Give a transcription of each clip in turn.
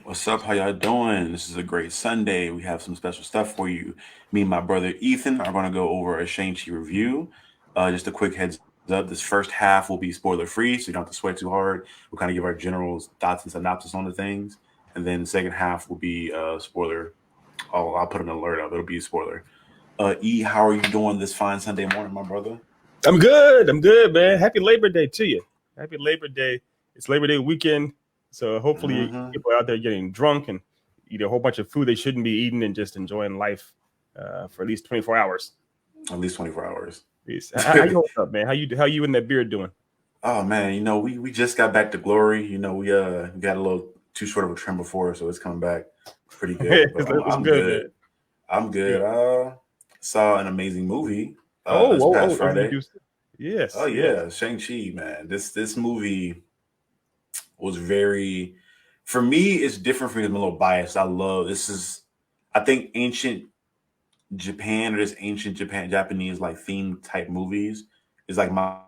What's up? How y'all doing? This is a great Sunday. We have some special stuff for you. Me and my brother Ethan are going to go over a Shang Chi review. Just a quick heads up: this first half will be spoiler free, so you don't have to sweat too hard. We'll kind of give our general thoughts and synopsis on the things, and then the second half will be spoiler. I'll put an alert up. It'll be a spoiler. E, how are you doing this fine Sunday morning, my brother? I'm good. I'm good, man. Happy Labor Day to you. Happy Labor Day. It's Labor Day weekend, so hopefully Mm-hmm. people out there getting drunk and eat a whole bunch of food they shouldn't be eating and just enjoying life for at least 24 hours. At least 24 hours. Peace. How you holding up, man? How you and that beard doing? Oh man, we just got back to glory. We got a little too short of a trim before, so it's coming back pretty good. But I'm It was I'm good, good. man. I'm Yeah. good. Saw an amazing movie Oh, this past you Friday. do. Oh Yes, yes. yeah, Shang-Chi, man. This movie was very, for me, it's different for me. I'm a little biased. I think ancient Japan or this ancient Japanese like theme type movies is like my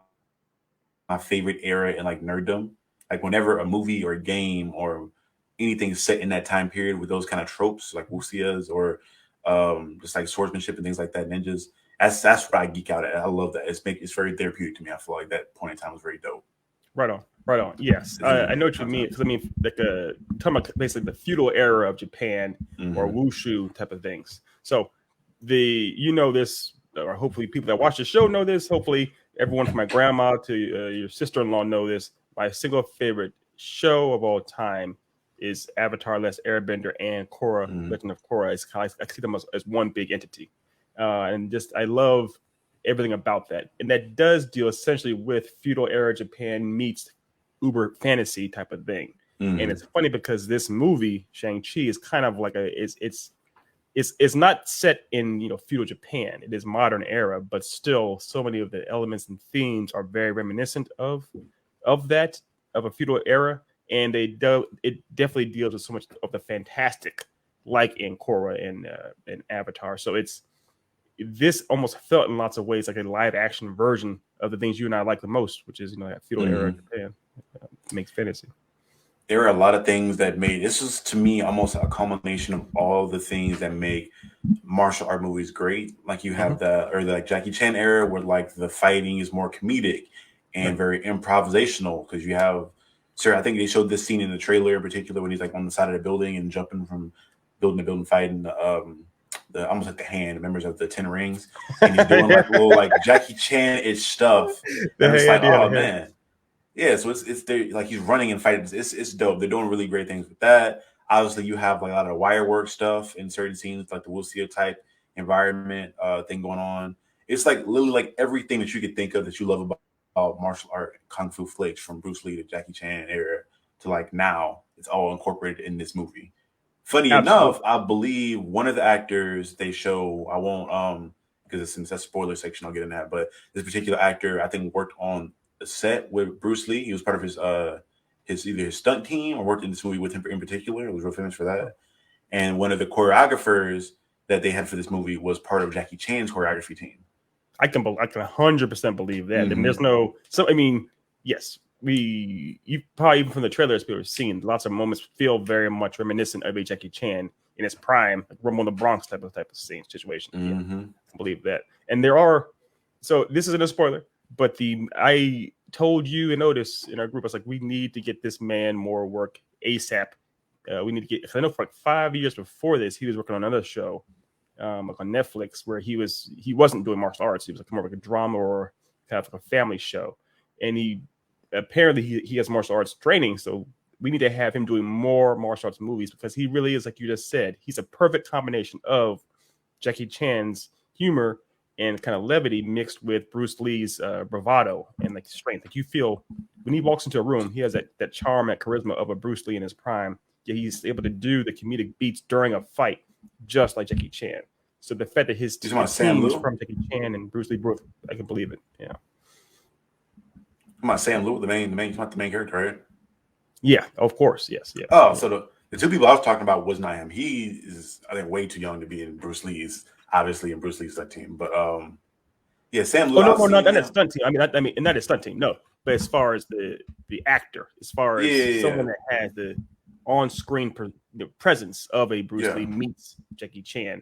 favorite era in like nerddom. Like whenever a movie or a game or anything set in that time period with those kind of tropes like wuxias or just like swordsmanship and things like that, ninjas. That's what I geek out at. I love that. It's very therapeutic to me. I feel like that point in time was very dope. Right on, right on. Yes, Is any I know what you mean. content. Because I mean, like talking about basically the feudal era of Japan or Mm-hmm. wushu type of things. So this, or hopefully people that watch the show know this. Hopefully, everyone from my grandma to your sister-in-law know this. My single favorite show of all time is Avatar: Last Airbender and Korra, Mm-hmm. Legend of Korra. I see them as one big entity, and just I love everything about that. And that does deal essentially with feudal era Japan meets uber fantasy type of thing. And Mm-hmm. it's funny because this movie Shang Chi is kind of like it's not set in feudal Japan. It is modern era, but still so many of the elements and themes are very reminiscent of that of a feudal era, and it definitely deals with so much of the fantastic, like in Korra and Avatar. So this almost felt in lots of ways like a live action version of the things you and I like the most, which is that feudal era Mm-hmm. Japan makes fantasy. There are a lot of things that made this is to me almost a culmination of all the things that make martial art movies great. Like you Mm-hmm. have the like Jackie Chan era where like the fighting is more comedic and Right. very improvisational because you have sir, I think they showed this scene in the trailer in particular when he's like on the side of the building and jumping from building to building fighting the almost like the hand members of the Ten Rings, and he's doing like little like Jackie Chan ish stuff, and The I'm just like, hand, yeah, the oh hand. man, yeah, so it's there like he's running and fighting. It's dope. They're doing really great things with that. Obviously, you have like a lot of wire work stuff in certain scenes, like the Wuxia type environment thing going on. It's like literally like everything that you could think of that you love about martial art kung fu flicks from Bruce Lee to Jackie Chan era to like now. It's all incorporated in this movie. Funny enough, Absolutely. I believe one of the actors they show. I won't because since that's spoiler section, I'll get in that. But this particular actor, I think, worked on the set with Bruce Lee. He was part of his either his stunt team or worked in this movie with him in particular. It was real famous for that. And one of the choreographers that they had for this movie was part of Jackie Chan's choreography team. I can 100% believe that. And Mm-hmm. there's no so I mean, yes, you probably even from the trailers people are seeing lots of moments feel very much reminiscent of a Jackie Chan in his prime, like Rumble in the Bronx type of scene situation. Yeah, Mm-hmm. I can believe that. And there are so this isn't a spoiler, but the I told you and Otis in our group, I was like, we need to get this man more work ASAP. We need to get. I know for like 5 years before this, he was working on another show like on Netflix, where he wasn't doing martial arts. He was like more like a drama or kind of like a family show, and he has martial arts training. So we need to have him doing more martial arts movies because he really is, like you just said, he's a perfect combination of Jackie Chan's humor and kind of levity mixed with Bruce Lee's bravado and like strength. Like you feel when he walks into a room, he has that charm, that charisma of a Bruce Lee in his prime. Yet he's able to do the comedic beats during a fight just like Jackie Chan. So the fact that You talking the about Sam teams Liu? from Jackie Chan and Bruce Lee both, I can believe it. Yeah, You talking about Sam Liu, the main character, right? yeah, of course, yes, yeah, Oh, yeah. so the two people I was talking about was not him. He is, I think, way too young to be in Bruce Lee's, obviously in Bruce Lee's that team. But yeah, Sam Liu, Oh no, I've no, seen not that him. stunt team. I mean, not a stunt team. No, but as far as the actor, as far Yeah, as yeah, someone yeah. that has the on-screen presence of a Bruce Yeah. Lee meets Jackie Chan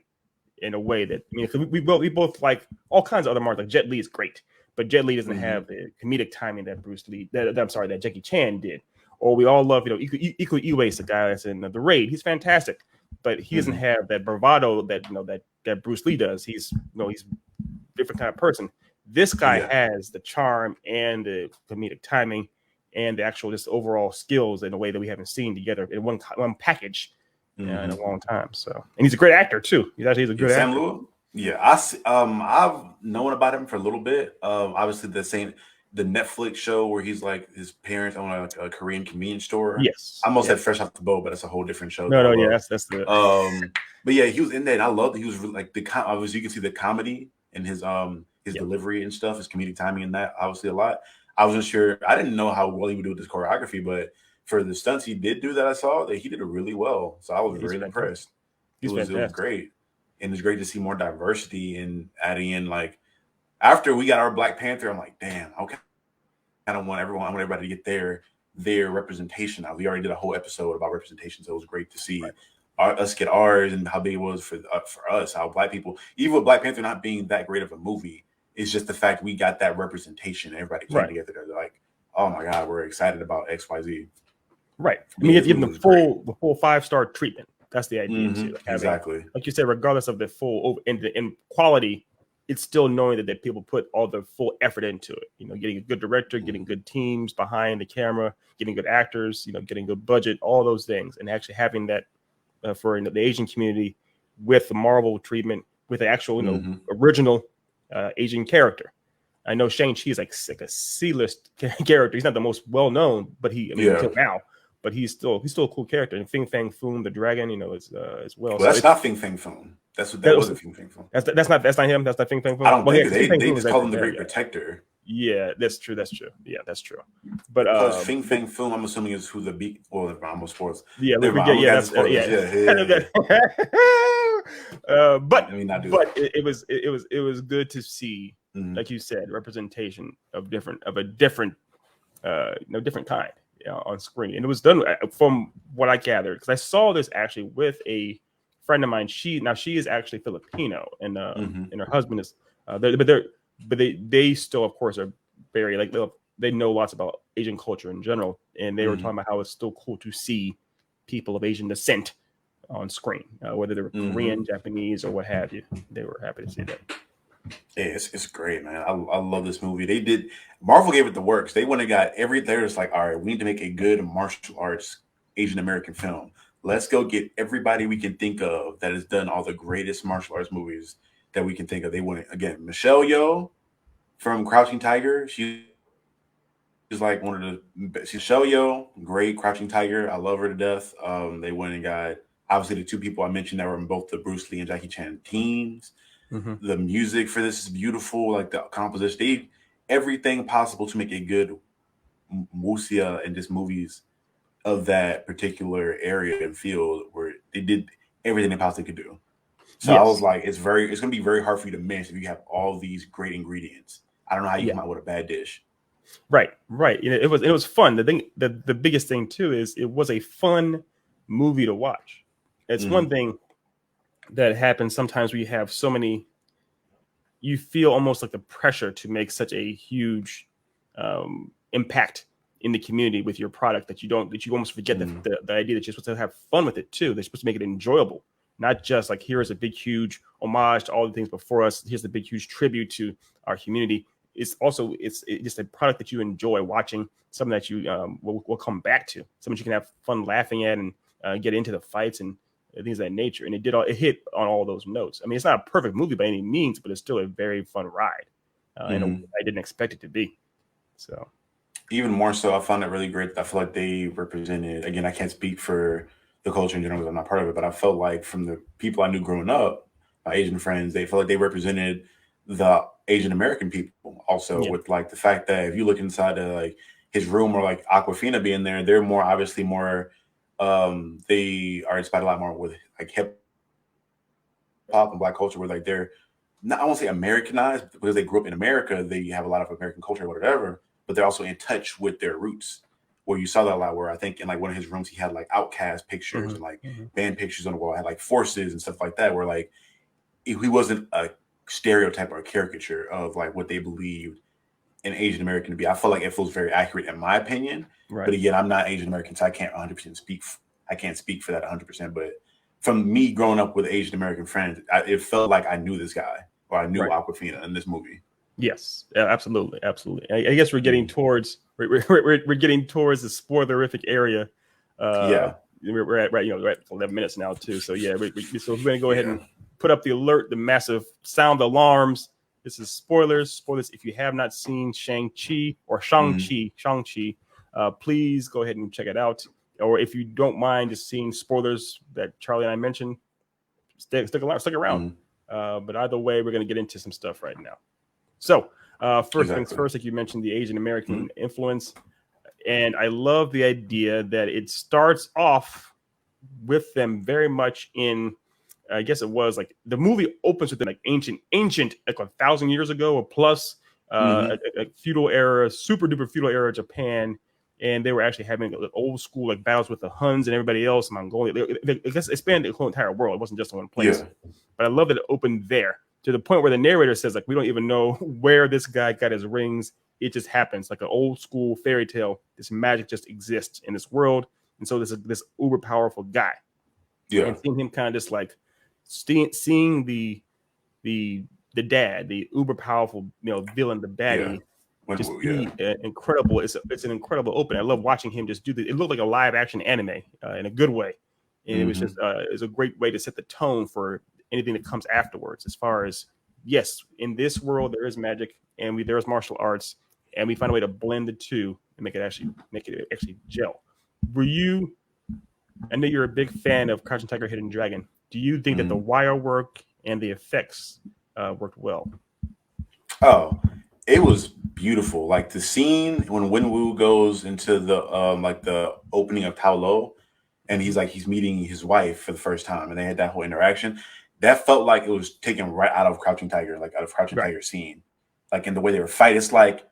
in a way that, I mean, we both like all kinds of other marks. Like Jet Li is great, but Jet Li doesn't have the comedic timing that that Jackie Chan did. Or we all love, Iko Uwais, the guy that's in the Raid. He's fantastic, but he doesn't have that bravado that that Bruce Lee does. He's he's a different kind of person. This guy has the charm and the comedic timing and the actual just overall skills in a way that we haven't seen together in one package in a long time. So, and he's a great actor too. He's a good Sam actor. Lewis. Yeah, I've known about him for a little bit. Obviously the Netflix show where he's like his parents own a Korean convenience store. Yes, I almost said Fresh Off the Boat, but it's a whole different show. No, yeah, that's the. But yeah, he was in there, and I loved that he was really, like obviously you can see the comedy in his delivery and stuff, his comedic timing in that obviously a lot. I wasn't sure. I didn't know how well he would do with his choreography, but for the stunts he did do that I saw, that he did it really well. So I was really impressed. It was great. And it's great to see more diversity and adding in, like, after we got our Black Panther, I'm like, damn, okay. I want everybody to get their representation out. We already did a whole episode about representation, so it was great to see us get ours and how big it was for us, how Black people, even with Black Panther not being that great of a movie, it's just the fact we got that representation. Everybody came together. They're like, oh my God, we're excited about XYZ. Right. I mean, give them the full 5-star treatment. That's the idea too. Like exactly. Like you said, regardless of the full in quality, it's still knowing that people put all the full effort into it. Getting a good director, getting good teams behind the camera, getting good actors, getting good budget, all those things, and actually having that for the Asian community with the Marvel treatment, with the actual original Asian character. I know Shang Chi is like a C-list character. He's not the most well known, but until now. But he's still a cool character. And Fing Fang Foom, the dragon, as well. Well, that's not Fing Fang Foom. That wasn't Fing Fang Foom. That's not him. That's not Fing Fang Foom. I don't think they just call him the Great Protector. Yeah, that's true. Yeah, that's true. But because Fing Fang Foom, I'm assuming is who the beat. Well, almost sports. Yeah, but it was good to see, like you said, representation of a different kind. On screen, and it was done from what I gathered, because I saw this actually with a friend of mine. She is actually Filipino, and her husband is, they still, of course, are very like they know lots about Asian culture in general, and they were talking about how it's still cool to see people of Asian descent on screen, whether they were Korean, Japanese, or what have you. They were happy to see that. Yeah, it's great, man. I love this movie. Marvel gave it the works. They went and got they're just like, all right, we need to make a good martial arts Asian American film. Let's go get everybody we can think of that has done all the greatest martial arts movies that we can think of. They went again, Michelle Yeoh from Crouching Tiger. She's like she's Michelle Yeoh, great Crouching Tiger. I love her to death. They went and got obviously the two people I mentioned that were in both the Bruce Lee and Jackie Chan teams. The music for this is beautiful, like the composition, everything possible to make a good wuxia and just movies of that particular area and field where they did everything they possibly could do. So I was like, it's going to be very hard for you to miss if you have all these great ingredients. I don't know how you come out with a bad dish. Right. It was fun. The biggest thing too is it was a fun movie to watch. It's one thing that happens sometimes where you have so many, you feel almost like the pressure to make such a huge impact in the community with your product that you almost forget the idea that you're supposed to have fun with it too. They're supposed to make it enjoyable, not just like, here's a big huge homage to all the things before us, here's the big huge tribute to our community. It's just a product that you enjoy watching, something that you will come back to, something you can have fun laughing at and get into the fights and things of that nature. And it hit on all those notes. I mean, it's not a perfect movie by any means, but it's still a very fun ride. And I didn't expect it to be. So even more so, I found it really great. I feel like they represented, again, I can't speak for the culture in general because I'm not part of it, but I felt like from the people I knew growing up, my Asian friends, they felt like they represented the Asian American people also, with like the fact that if you look inside of like his room or like Aquafina being there, they're more obviously more they are inspired a lot more with like hip hop and Black culture, where like they're not, I won't say Americanized because they grew up in America, they have a lot of American culture or whatever, but they're also in touch with their roots. where you saw that a lot. Where I think in like one of his rooms he had like Outcast pictures and like band pictures on the wall, had like Forces and stuff like that. Where like he wasn't a stereotype or a caricature of like what they believed an Asian American to be. I feel like it feels very accurate in my opinion. Right. But again, I'm not Asian American, so I can't 100% speak. I can't speak for that 100%. But from me growing up with Asian American friends, it felt like I knew this guy or I knew Right. Aquafina in this movie. Yes, absolutely, absolutely. I guess we're getting towards we're getting towards the spoilerific area. Yeah. We're at right, we're at 11 minutes now too. So yeah, so we're gonna go ahead Yeah. and put up the alert, the massive sound alarms. This is spoilers. Spoilers. If you have not seen Shang-Chi or Shang-Chi, please go ahead and check it out. Or if you don't mind just seeing spoilers that Charlie and I mentioned, stick around. But either way, we're gonna get into some stuff right now. So, first things first, like you mentioned, the Asian American influence. And I love the idea that it starts off with them very much in, I guess it was like the movie opens with them like ancient, like 1,000 years ago or plus, a feudal era, super duper feudal era Japan. And they were actually having like, old school like battles with the Huns and everybody else, Mongolia. I guess it spanned the whole entire world. It wasn't just in one place. Yeah. But I love that it opened there, to the point where the narrator says, like, we don't even know where this guy got his rings. It just happens, like an old school fairy tale. This magic just exists in this world. And so this uber powerful guy. Yeah. And seeing him kind of just like seeing the dad, the uber powerful, villain, the baddie, just be incredible. It's an incredible opening. I love watching him just do this. It looked like a live action anime in a good way. And it was just it's a great way to set the tone for anything that comes afterwards. As far as, yes, in this world there is magic and there's martial arts, and we find a way to blend the two and make it actually gel. I know you're a big fan of Crouching Tiger, Hidden Dragon. Do you think that the wire work and the effects worked well? Oh, it was beautiful. Like the scene when Wenwu goes into the like the opening of Taolo, and he's meeting his wife for the first time, and they had that whole interaction. That felt like it was taken right out of Crouching Tiger, like out of Crouching Tiger scene, like in the way they were fighting. It's like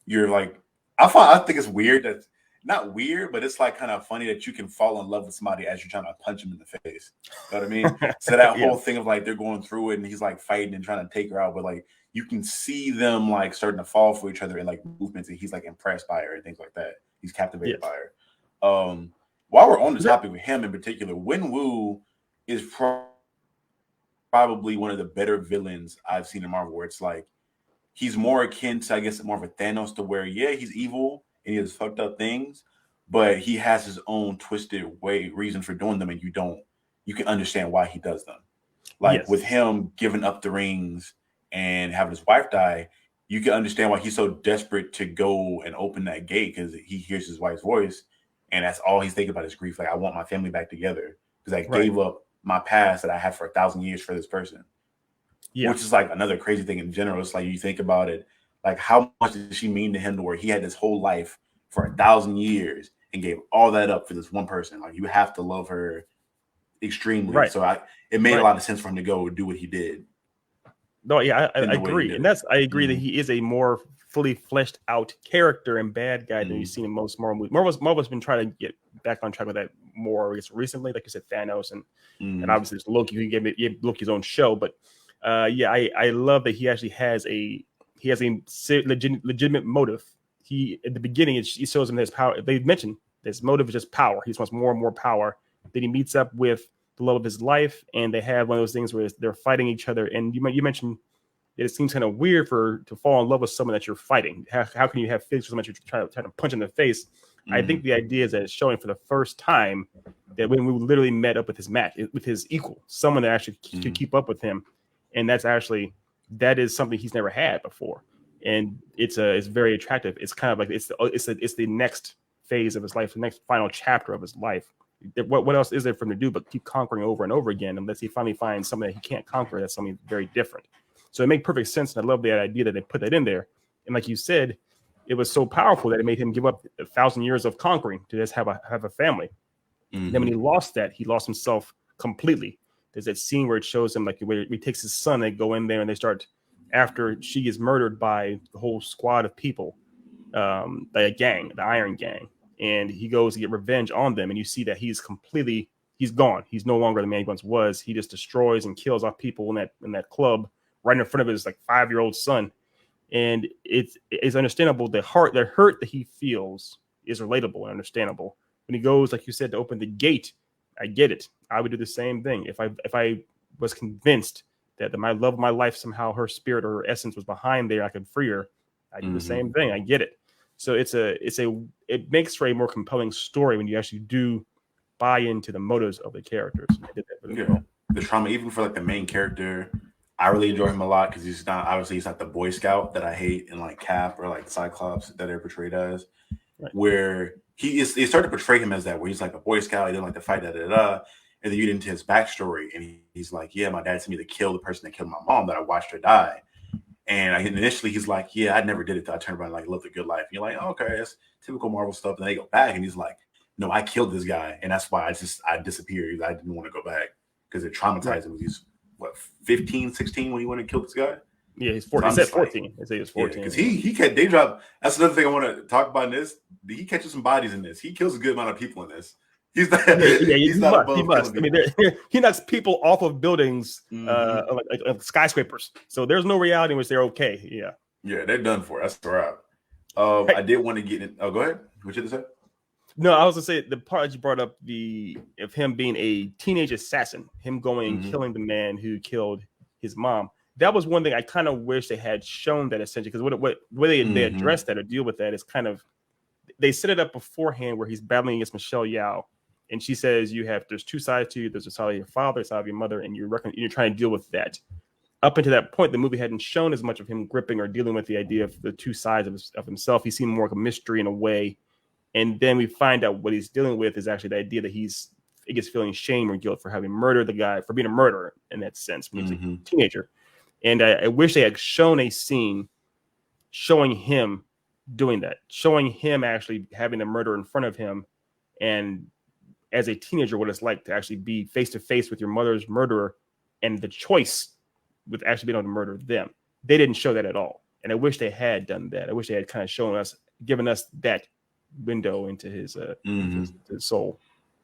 you're like I think it's weird that not weird, but it's like kind of funny that you can fall in love with somebody as you're trying to punch him in the face. You know what I mean? So that whole thing of like they're going through it and he's like fighting and trying to take her out, but like you can see them like starting to fall for each other in like movements, and he's like impressed by her and things like that. He's captivated by her. While we're on the topic with him in particular, Wenwu is probably one of the better villains I've seen in Marvel, where it's like he's more akin to, I guess, more of a Thanos, to where he's evil and he has fucked up things, but he has his own twisted reason for doing them, and you can understand why he does them. Like with him giving up the rings and having his wife die, you can understand why he's so desperate to go and open that gate, because he hears his wife's voice, and that's all he's thinking about is grief. Like, I want my family back together because I gave up my past that I had for 1,000 years for this person. Which is like another crazy thing in general. It's like you think about it, like how much did she mean to him, to where he had this whole life for 1,000 years and gave all that up for this one person. Like, you have to love her extremely. So it made a lot of sense for him to go do what he did. No, yeah, I agree, and I agree that he is a more fully fleshed out character and bad guy than you've seen in most Marvel movies. Marvel's been trying to get back on track with that more, I guess, recently. Like you said, Thanos and obviously there's Loki. Who gave Loki his own show, but I love that he actually has a legitimate motive. He at the beginning he shows him his power. They mentioned his motive is just power. He just wants more and more power. Then he meets up with the love of his life, and they have one of those things where they're fighting each other. And you mentioned that it seems kind of weird to fall in love with someone that you're fighting. How can you have feelings for someone that you're trying to punch in the face? I think the idea is that it's showing for the first time that when we literally met up with his equal, someone that actually could keep up with him, and that is something he's never had before, and it's very attractive. It's kind of like it's the next phase of his life, the next final chapter of his life. What else is there for him to do but keep conquering over and over again, unless he finally finds something that he can't conquer, that's something very different. So it makes perfect sense, and I love the idea that they put that in there. And like you said, it was so powerful that it made him give up 1,000 years of conquering to just have a family. Then when he lost that, he lost himself completely. There's that scene where it shows him like where he takes his son, they go in there and they start, after she is murdered by the whole squad of people, by a gang, the Iron Gang. and he goes to get revenge on them. And you see that he's gone. He's no longer the man he once was. He just destroys and kills off people in that club right in front of his like 5-year-old son. And it's understandable. The hurt that he feels is relatable and understandable. When he goes, like you said, to open the gate, I get it. I would do the same thing if I was convinced that my love of my life, somehow her spirit or her essence was behind there, I could free her. I do the same thing. I get it. So it makes for a more compelling story when you actually do buy into the motives of the characters. I did that really well. The trauma, even for like the main character, I really enjoy him a lot because he's not the Boy Scout that I hate in like Cap or like Cyclops that they're portrayed as, right. Where they started to portray him as that, where he's like a Boy Scout, he didn't like to fight, and then you get into his backstory, and he's like, yeah, my dad sent me to kill the person that killed my mom that I watched her die. And initially he's like, yeah, I never did it. I turned around and like lived a good life. And you're like, oh, okay, that's typical Marvel stuff. And they go back and he's like, no, I killed this guy. And that's why I disappeared. I didn't want to go back because it traumatized him. He's 15, 16 when he went and killed this guy? Yeah, he's 14. He said 14. He said he was 14. Because he can't day drop. That's another thing I want to talk about in this. He catches some bodies in this. He kills a good amount of people in this. He's not. He's not above killing people. I mean, he knocks people off of buildings, like skyscrapers. So there's no reality in which they're okay. Yeah. Yeah, they're done for. That's a wrap. I did want to get in. Oh, go ahead. What you say? No, I was gonna say the part that you brought up of him being a teenage assassin, him going and killing the man who killed his mom. That was one thing I kind of wish they had shown that essentially, because what way they address that or deal with that is kind of, they set it up beforehand where he's battling against Michelle Yeoh, and she says there's two sides to you. There's a side of your father, a side of your mother, and you're trying to deal with that. Up until that point, the movie hadn't shown as much of him gripping or dealing with the idea of the two sides of himself. He seemed more like a mystery in a way. And then we find out what he's dealing with is actually the idea that he gets feeling shame or guilt for having murdered the guy, for being a murderer in that sense when he was a teenager. And I wish they had shown a scene showing him doing that, showing him actually having a murder in front of him, and as a teenager, what it's like to actually be face to face with your mother's murderer and the choice with actually being able to murder them. They didn't show that at all. And I wish they had done that. I wish they had kind of given us that window into his soul.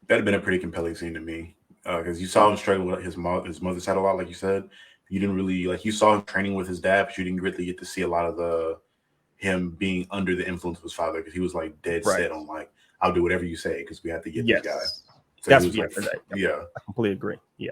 That'd have been a pretty compelling scene to me, because you saw him struggle with his mother's side a lot, like you said. You didn't really you saw him training with his dad, but you didn't really get to see a lot of him being under the influence of his father, because he was like dead set on like, I'll do whatever you say because we have to get this guy. So that's I completely agree. Yeah.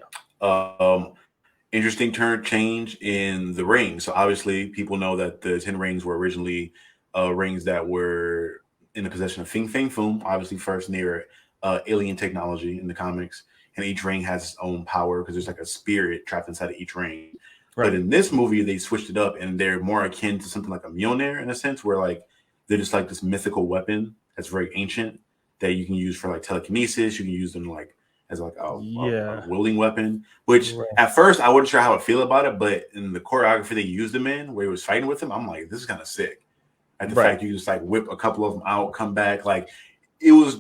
Interesting change in the rings. So obviously people know that the 10 rings were originally rings that were in the possession of Fing Fang Foom, obviously first near alien technology in the comics. And each ring has its own power because there's like a spirit trapped inside of each ring. Right. But in this movie, they switched it up and they're more akin to something like a Mjolnir in a sense, where like they're just like this mythical weapon that's very ancient that you can use for like telekinesis. You can use them like as like a wielding weapon, which at first I wasn't sure how I feel about it, but in the choreography they used him in, where he was fighting with him, I'm like, this is kind of sick. Like the fact you just like whip a couple of them out, come back, like it was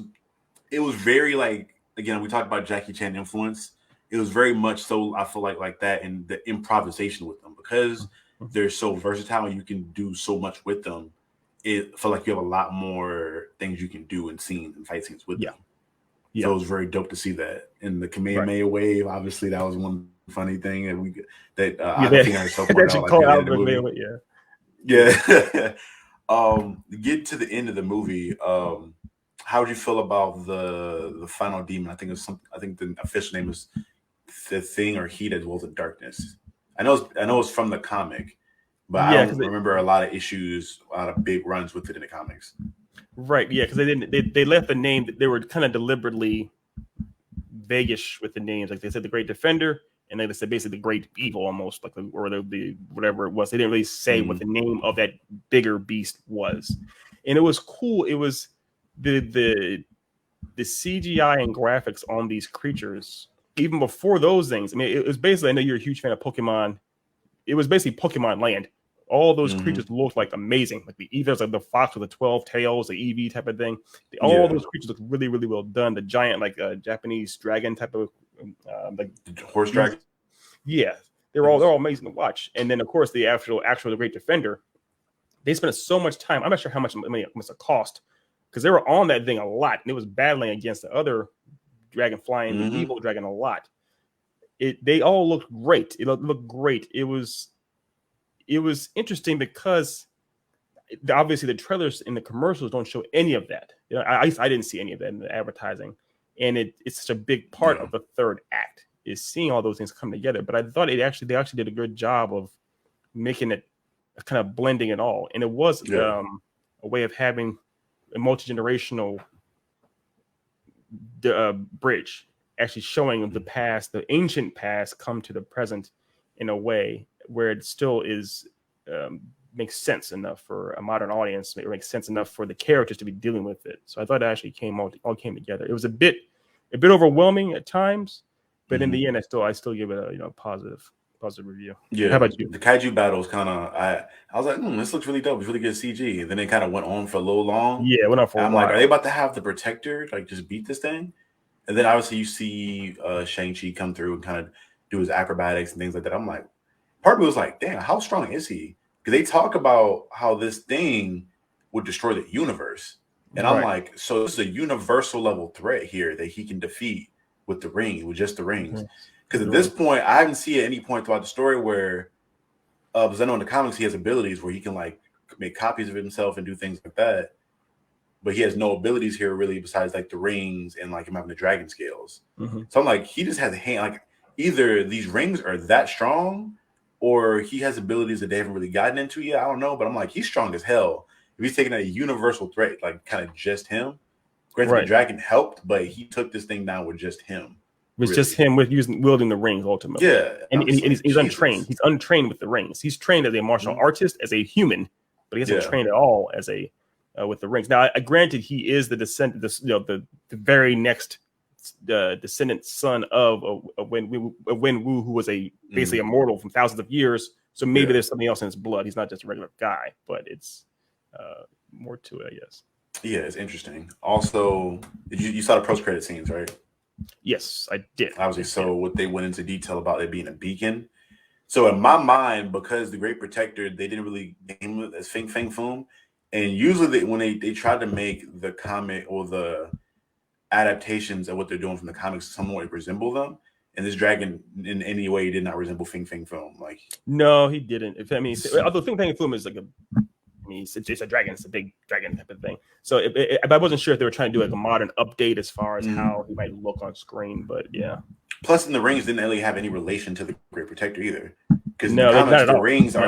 very like, again, we talked about Jackie Chan influence. It was very much so, I feel like that, and the improvisation with them, because they're so versatile and you can do so much with them. It felt like you have a lot more things you can do in scenes and fight scenes with them. So it was very dope to see that. And the Kamehameha wave, obviously, that was one funny thing that I think I so call out the movie. Yeah. Get to the end of the movie. How would you feel about the final demon? I think the official name is the Thing or He that dwells in darkness. I know it's from the comic, but I don't remember a lot of issues, a lot of big runs with it in the comics. Right. Yeah, because they left the name. They were kind of deliberately vaguish with the names. Like they said, the Great Defender, and they said basically the Great Evil, almost like the whatever it was. They didn't really say what the name of that bigger beast was, and it was cool. It was the CGI and graphics on these creatures, even before those things. I mean, it was basically, I know you're a huge fan of Pokemon. It was basically Pokemon Land. All those creatures looked like amazing. Like the Eevees, like the fox with the 12 tails, the Eevee type of thing. All those creatures look really, really well done. The giant, like Japanese dragon type of like horse dragon. Yeah, they're all amazing to watch. And then of course the actual the Great Defender. They spent so much time. I'm not sure how much it must have cost because they were on that thing a lot, and it was battling against the other dragon flying, the Mm-hmm. evil dragon a lot. They all looked great. It looked great. It was interesting because obviously the trailers and the commercials don't show any of that. You know, I didn't see any of that in the advertising, and it's such a big part of the third act is seeing all those things come together. But I thought they actually did a good job of making it kind of blending it all, and it was a way of having a multi-generational bridge actually showing the past, the ancient past, come to the present in a way where it still is makes sense enough for a modern audience. It makes sense enough for the characters to be dealing with it. So I thought it actually all came together. It was a bit overwhelming at times, but in the end, I still give it a positive review. Yeah. How about you? The kaiju battles kind of I was like, this looks really dope. It's really good CG. And then it kind of went on for a little long. Yeah, it went on for a while. I'm like, are they about to have the Protector like just beat this thing? And then obviously you see Shang-Chi come through and kind of do his acrobatics and things like that. I'm like, part of me was like, damn, how strong is he? Because they talk about how this thing would destroy the universe. And I'm like, so this is a universal level threat here that he can defeat with the ring, with just the rings. Because at this point, I haven't seen at any point throughout the story where, because I know in the comics he has abilities where he can like make copies of himself and do things like that. But he has no abilities here really besides like the rings and like him having the dragon scales. So I'm like, he just has a hand. Like either these rings are that strong or he has abilities that they haven't really gotten into yet. I don't know. But I'm like, he's strong as hell. If he's taking a universal threat, like kind of just him. Granted, the dragon helped, but he took this thing down with just him. It was just him wielding the rings ultimately. Yeah. And he's untrained. He's untrained with the rings. He's trained as a martial artist, as a human, but he hasn't trained at all as a with the rings. Now, granted, he is the descendant, the very next descendant son of Wen Wu, who was basically immortal from thousands of years. So maybe there's something else in his blood. He's not just a regular guy, but it's more to it, I guess. Yeah, it's interesting. Also, you saw the post-credit scenes, right? Yes, I did. Obviously, so what they went into detail about it being a beacon. So in my mind, because the Great Protector, they didn't really name it as Fing Fang Foom. And usually when they tried to make the comic or the adaptations of what they're doing from the comics somewhat resemble them, and this dragon in any way did not resemble Fing Fang Foom. Like, no, he didn't. Although Fing Fang Foom is like it's a dragon. It's a big dragon type of thing. So I wasn't sure if they were trying to do like a modern update as far as how he might look on screen, but yeah. Plus, in the rings didn't really have any relation to the Great Protector either, because in the comics, the rings are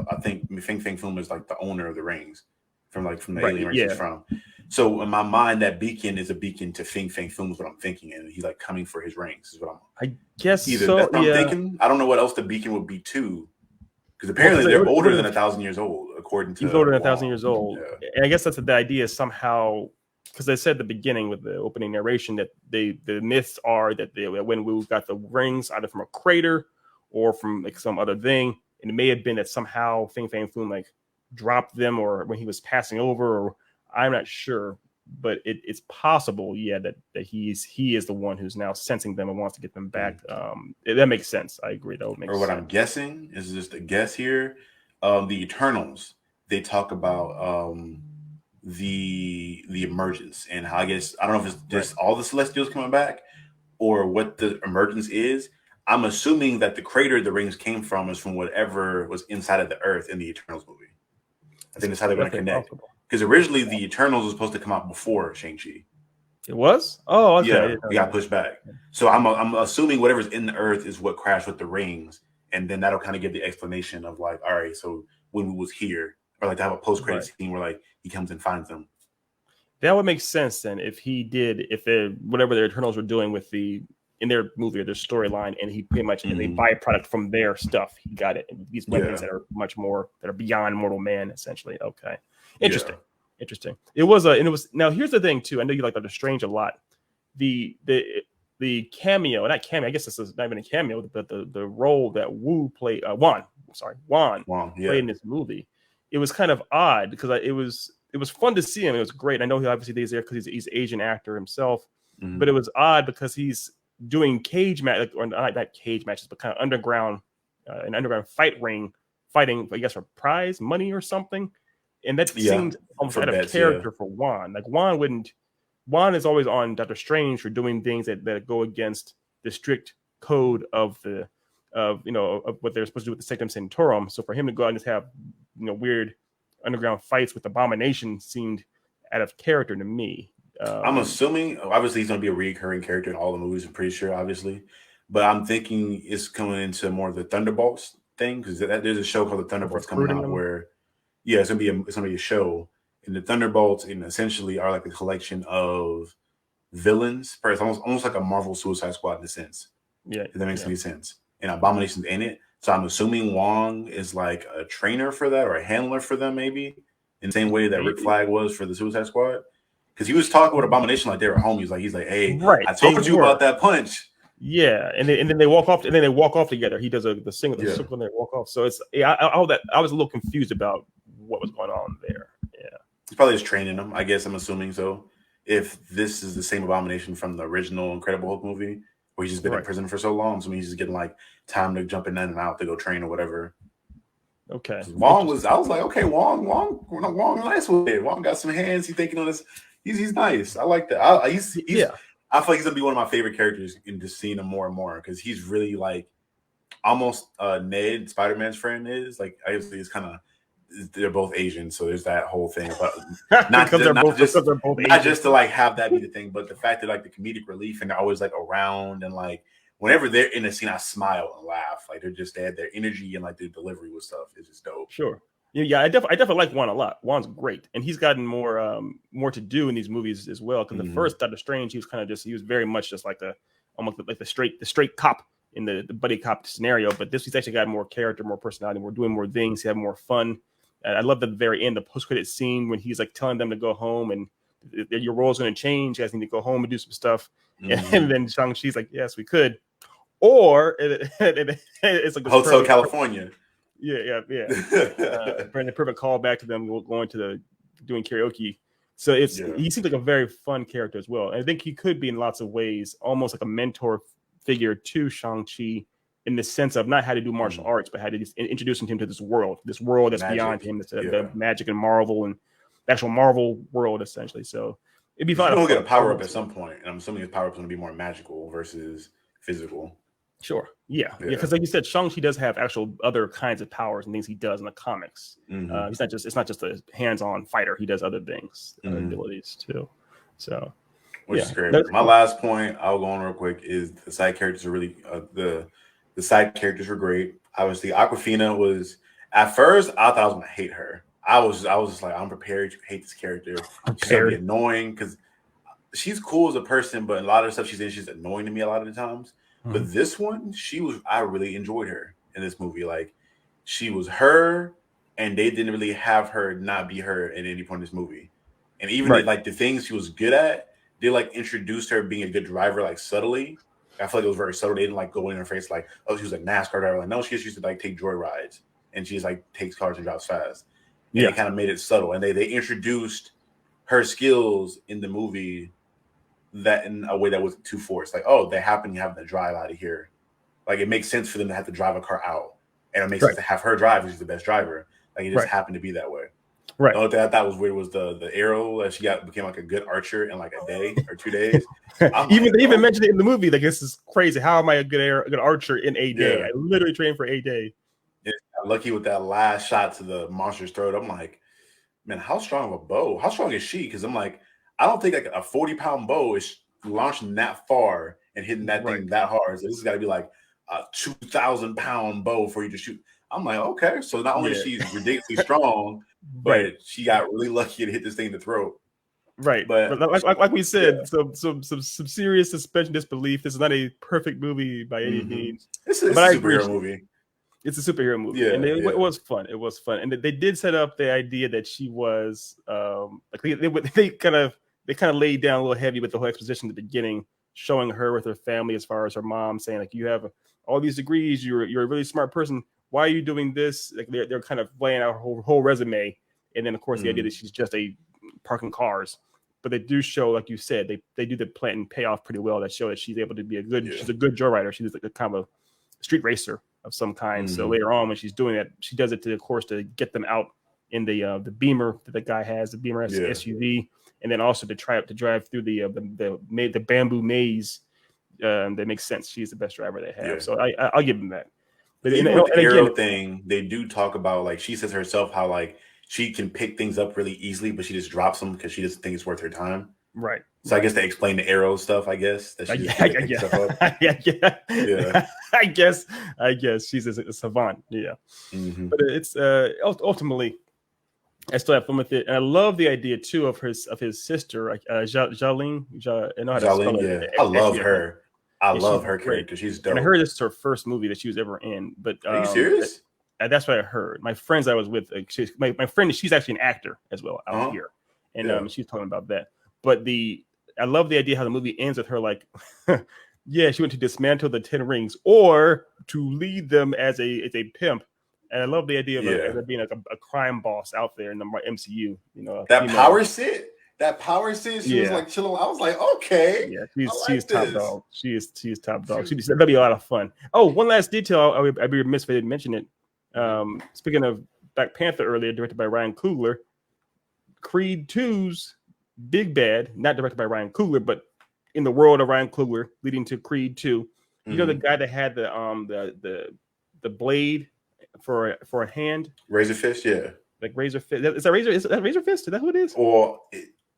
I think Fing Fang Foom is like the owner of the rings from the alien race he's from. So in my mind, that beacon is a beacon to Fing Fang Foom is what I'm thinking, and he's like coming for his rings. Is what I guess either that's what I'm thinking. I don't know what else the beacon would be to. Because apparently they're older than 1,000 years old, according to. He's older than 1,000 years old. Yeah. And I guess that's the idea somehow, because they said at the beginning with the opening narration that the myths are that when we got the rings either from a crater or from like some other thing, and it may have been that somehow Fing Fang Foom like dropped them or when he was passing over, or I'm not sure. But it's possible, that he is the one who's now sensing them and wants to get them back. That makes sense. I agree. That would make sense. Or what I'm guessing is just a guess here. The Eternals, they talk about the emergence and how I don't know if it's just all the Celestials coming back or what the emergence is. I'm assuming that the crater the rings came from is from whatever was inside of the Earth in the Eternals movie. I think that's how they're going to connect. Because originally the Eternals was supposed to come out before Shang-Chi. It was? Oh, okay. Yeah, we got pushed back. So I'm assuming whatever's in the Earth is what crashed with the rings, and then that'll kind of give the explanation of like, all right, so when we was here, or like to have a post-credit scene where like he comes and finds them. That would make sense then if whatever the Eternals were doing with in their movie or their storyline, and he pretty much as a byproduct from their stuff, he got it. And these weapons that are much more that are beyond mortal man, essentially. Okay. Interesting. It was now here's the thing too. I know you like Doctor Strange a lot. The cameo, not cameo. I guess this is not even a cameo, but the role that Wu played, Juan played in this movie. It was kind of odd because it was fun to see him. It was great. I know he obviously is there because he's an Asian actor himself, but it was odd because he's doing cage match or not cage matches, but kind of underground, an underground fight ring fighting, I guess, for prize money or something. and that Yeah, seems almost for out of bets, yeah. character for Juan. Like Juan wouldn't. Juan is always on Doctor Strange for doing things that go against the strict code of the of what they're supposed to do with the Sanctum Sanctorum. So for him to go out and just have weird underground fights with Abomination seemed out of character to me. I'm assuming, obviously, he's going to be a recurring character in all the movies. I'm pretty sure, obviously, but I'm thinking it's coming into more of the Thunderbolts thing because there's a show called the Thunderbolts coming Recruiting out them. where, yeah, it's gonna be a show, and the Thunderbolts, and essentially are like a collection of villains. It's almost like a Marvel Suicide Squad in a sense. Yeah, If that makes yeah. any sense. And Abomination's in it, so I'm assuming Wong is like a trainer for that or a handler for them, maybe in the same way that Rick Maybe. Flag was for the Suicide Squad. Because he was talking with Abomination like they were homies. Like he's like, "Hey, Right. I They told you about were. that punch." Yeah, and then they walk off, and then they walk off together. He does the single, the Yeah, circle, and they walk off. So it's all that I was a little confused about what was going on there. Yeah, he's probably just training them. I guess I'm assuming so. If this is the same Abomination from the original Incredible Hulk movie, where he's just been in right. prison for so long, so he's just getting like time to jump in and out to go train or whatever. Okay, I was like, okay, Wong, nice with it. Wong got some hands. He's thinking on this. He's nice. I like that. Yeah, I feel like he's gonna be one of my favorite characters in just seeing him more and more because he's really like almost Ned, Spider-Man's friend is like. Obviously, it's kind of they're both Asian, so there's that whole thing about not because they're both not Asian. just to like have that be the thing, but the fact that like the comedic relief and they're always like around and like whenever they're in a scene, I smile and laugh. Like they had their energy and like their delivery with stuff is just dope. Sure. Yeah, I definitely like Juan a lot. Juan's great, and he's gotten more to do in these movies as well. Because the first Doctor Strange, he was very much just like almost like the straight cop in the buddy cop scenario. But this he's actually got more character, more personality, more doing more things. He had more fun. And I love the very end, the post credit scene when he's like telling them to go home and your role's going to change. You guys need to go home and do some stuff. And then Shang Chi's like, yes, we could. Or it's like this Hotel California. Yeah. Brandon, perfect call back to them going to doing karaoke. So he seems like a very fun character as well. And I think he could be in lots of ways almost like a mentor figure to Shang-Chi in the sense of not how to do martial arts, but how to introduce him to this world that's magic. Beyond him, the magic and Marvel and the actual Marvel world essentially. So it'd be fun. He'll get a power up at some point, and I'm assuming his power up is going to be more magical versus physical. Sure. Yeah. Because like you said, Shang-Chi does have actual other kinds of powers and things he does in the comics. It's not just a hands-on fighter. He does other things, other abilities too. So, which is great. My last point, I'll go on real quick, is the side characters are really the side characters were great. Obviously, Awkwafina was at first I thought I was going to hate her. I was just like, I'm prepared to hate this character. She's going to be annoying because she's cool as a person, but a lot of the stuff she's in, she's annoying to me a lot of the times. But this one, I really enjoyed her in this movie. Like, she was her, and they didn't really have her not be her at any point in this movie. And even the things she was good at, they like introduced her being a good driver, like subtly. I feel like it was very subtle. They didn't like go in her face like, oh, she was a NASCAR driver. Like, no, she used to like take joy rides, and she just like takes cars and drives fast. And they kind of made it subtle, and they introduced her skills in the movie that in a way that wasn't too forced. Like, oh, they happen to have to drive out of here. Like, it makes sense for them to have to drive a car out. And it makes sense to have her drive because she's the best driver. Like, it just happened to be that way. Right. The only thing I thought was weird was the arrow that she became like a good archer in like a day or 2 days. They even mentioned it in the movie. Like, this is crazy. How am I a good archer in a day? I literally trained for a day. Yeah, lucky with that last shot to the monster's throat. I'm like, man, how strong of a bow? How strong is she? Because I'm like, I don't think like a 40-pound bow is launching that far and hitting that thing that hard. So this has got to be like a 2,000-pound bow for you to shoot. I'm like, okay. So not only is she ridiculously strong, but she got really lucky to hit this thing in the throat. Right. But like we said, some serious suspension disbelief. This is not a perfect movie by any means. It's a superhero movie. It's a superhero movie, and it was fun. It was fun, and they did set up the idea that she was like they kind of laid down a little heavy with the whole exposition at the beginning, showing her with her family as far as her mom saying like, you have all these degrees, you're a really smart person. Why are you doing this? Like they're kind of laying out her whole resume, and then of course the idea that she's just a parking cars. But they do show, like you said, they do the plan and payoff pretty well. That show that she's able to be she's a good joyrider. She's like a kind of a street racer of some kind. So later on, when she's doing that, she does it to, of course, to get them out in the Beamer that the guy has, the Beamer SUV, and then also to drive through the bamboo maze. That makes sense. She's the best driver they have, so I'll give him that. But even with the arrow thing, they do talk about, like, she says herself how, like, she can pick things up really easily, but she just drops them because she doesn't think it's worth her time. Right. So I guess they explain the arrow stuff. I guess that she just picks stuff up. Yeah. I guess she's a savant. Yeah. Mm-hmm. But it's ultimately, I still have fun with it, and I love the idea too of his sister, Xialing. I know how to spell it. I love her. I love her character. She's dope. And I heard this is her first movie that she was ever in. But are you serious? That's what I heard. My friends I was with, my friend, she's actually an actor as well out here, and she's talking about that. But I love the idea how the movie ends with her like, yeah, she went to dismantle the 10 rings or to lead them as a pimp. And I love the idea of her being like a crime boss out there in the MCU. You know, that power sit. That power sit, she was like chilling. I was like, okay. Yeah, she's top dog. She's top dog. That'll be a lot of fun. Oh, one last detail. I'd be remiss if I didn't mention it. Speaking of Black Panther earlier, directed by Ryan Coogler, Creed 2's Big Bad, not directed by Ryan Coogler, but in the world of Ryan Coogler, leading to Creed 2. You know the guy that had the blade for a hand, Razor Fist, like Razor Fist. Is that Razor Fist? Is that who it is? Or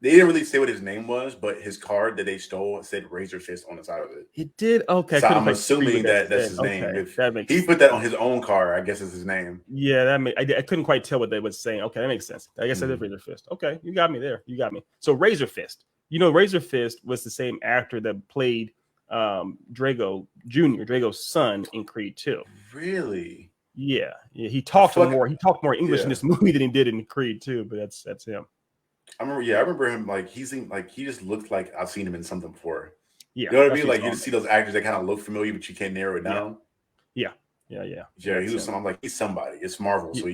they didn't really say what his name was, but his card that they stole said Razor Fist on the side of it. It did? Okay. So I'm assuming that's his name. He put that on his own card, I guess is his name. Yeah, I couldn't quite tell what they were saying. Okay, that makes sense. I guess that is Razor Fist. Okay, you got me there. You got me. So Razor Fist. You know, Razor Fist was the same actor that played Drago Jr., Drago's son in Creed 2. Really? Yeah. He talked more English in this movie than he did in Creed 2, but that's him. I remember him like he just looked like I've seen him in something before. Yeah, you know what I mean? Like you just see those actors that kind of look familiar, but you can't narrow it down. Yeah. He was. I'm like, he's somebody. It's Marvel, so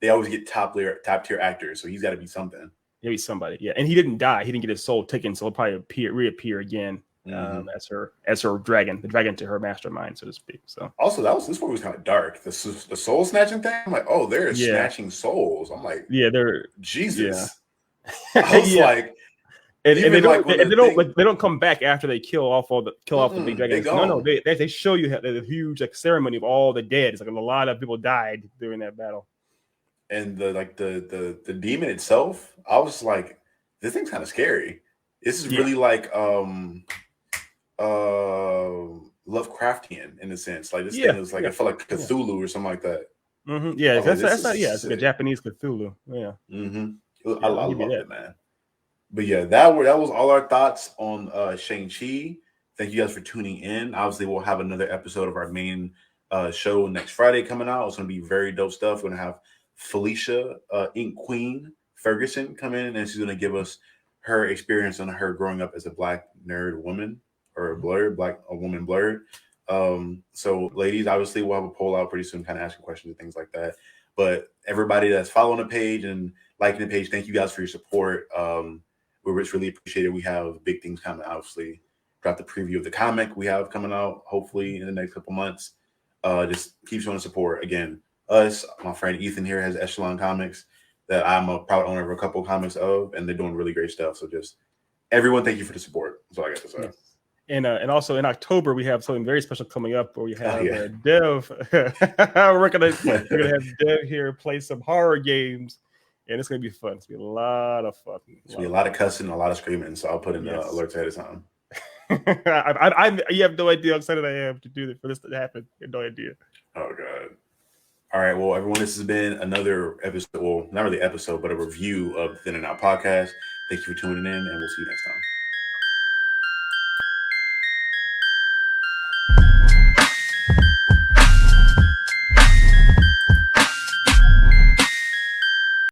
they always get top tier actors, so he's got to be something. Yeah, he's somebody. Yeah, and he didn't die. He didn't get his soul taken, so he'll probably reappear again as her dragon, the dragon to her mastermind, so to speak. So also this movie was kind of dark. The soul snatching thing. I'm like, oh, they're snatching souls. I'm like, they're Jesus. Yeah. I was like, and they don't come back after they kill off the big dragons. No, they show you the huge like ceremony of all the dead. It's like a lot of people died during that battle. And the demon itself, I was like, this thing's kind of scary. This is really like Lovecraftian in a sense. Like this thing is like I felt like Cthulhu or something like that. Mm-hmm. Yeah, that's not. Yeah, it's like a Japanese Cthulhu. Yeah. Mm-hmm. I love it, man. But yeah, that was all our thoughts on Shang Chi. Thank you guys for tuning in. Obviously, we'll have another episode of our main show next Friday coming out. It's going to be very dope stuff. We're going to have Felicia, Ink Queen Ferguson, come in, and she's going to give us her experience on her growing up as a Black nerd woman or a woman blurred. So, ladies, obviously, we'll have a poll out pretty soon, kind of asking questions and things like that. But everybody that's following the page and liking the page, thank you guys for your support. We really appreciate it. We have big things coming, obviously. Got the preview of the comic we have coming out, hopefully, in the next couple months. Just keep showing support. Again, us, my friend Ethan here has Echelon Comics that I'm a proud owner of a couple of comics of, and they're doing really great stuff. So just everyone, thank you for the support. That's all I got to say. Yes. And also in October, we have something very special coming up where we have Dev. we're gonna have Dev here play some horror games, and it's gonna be fun. It's gonna be a lot of fun. It's gonna be a lot of cussing, a lot of screaming. So I'll put in alerts ahead of time. You have no idea how excited I am to do this for this to happen. You have no idea. Oh God. All right, well, everyone, this has been another episode. Well, not really episode, but a review of the Thin and Out podcast. Thank you for tuning in, and we'll see you next time.